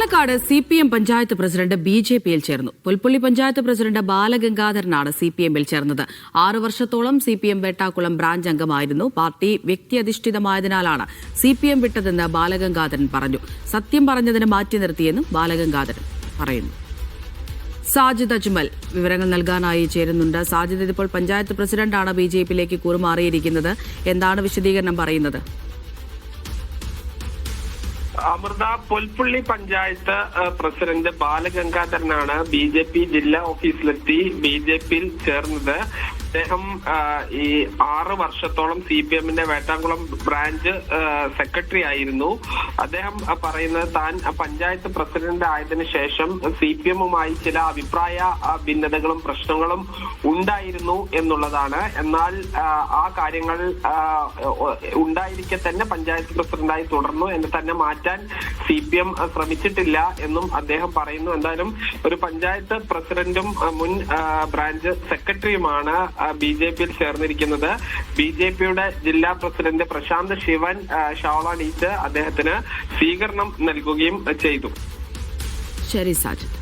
Palakkad CPM panchayat president BJPയിൽ ചേർന്നു. Pulpally panchayat president ബാലഗംഗാധരനാണ് CPMയിൽ ചേർന്നത്. 6 വർഷത്തോളം CPM വെട്ടാക്കുളം ബ്രാഞ്ച് അംഗമായിരുന്നു. പാർട്ടി വ്യക്തിയധിഷ്ഠിതമായതിനാലാണ് CPM വിട്ടതെന്ന് ബാലഗംഗാധരൻ പറഞ്ഞു. സത്യം പറഞ്ഞതിന് മാറ്റി നിർത്തിയെന്നും ബാലഗംഗാധരൻ പറയുന്നു. സാജിദ് അജ്മൽ വിവരങ്ങൾ നൽകാനായി ചേരുന്നുണ്ട്. സാജിദ്, ഇപ്പോൾ പഞ്ചായത്ത് പ്രസിഡന്റാണ് BJPയിലേക്ക് കൂറുമാറിയിരിക്കുന്നത്. എന്താണ് വിശദീകരണം പറയുന്നത്? അമൃത, പുൽപ്പള്ളി പഞ്ചായത്ത് പ്രസിഡന്റ് ബാലഗംഗാധരനാണ് BJP ജില്ലാ ഓഫീസിലെത്തി BJPയിൽ ചേർന്നത്. അദ്ദേഹം ഈ 6 വർഷത്തോളം CPMന്റെ വേട്ടാംകുളം ബ്രാഞ്ച് സെക്രട്ടറി ആയിരുന്നു. അദ്ദേഹം പറയുന്നത് താൻ പഞ്ചായത്ത് പ്രസിഡന്റ് ആയതിനു ശേഷം CPMുമായി ചില അഭിപ്രായ ഭിന്നതകളും പ്രശ്നങ്ങളും ഉണ്ടായിരുന്നു എന്നുള്ളതാണ്. എന്നാൽ ആ കാര്യങ്ങൾ ഉണ്ടായിരിക്കെ തന്നെ പഞ്ചായത്ത് പ്രസിഡന്റായി തുടർന്നു. എന്നെ തന്നെ മാറ്റാൻ CPM ശ്രമിച്ചിട്ടില്ല എന്നും അദ്ദേഹം പറയുന്നു. എന്തായാലും ഒരു പഞ്ചായത്ത് പ്രസിഡന്റും മുൻ ബ്രാഞ്ച് സെക്രട്ടറിയുമാണ് BJPയിൽ ചേർന്നിരിക്കുന്നത്. BJPയുടെ ജില്ലാ പ്രസിഡന്റ് പ്രശാന്ത് ശിവൻ ഷാള അണിയിച്ച് അദ്ദേഹത്തിന് സ്വീകരണം നൽകുകയും ചെയ്തു. ശരി സാജിദ്.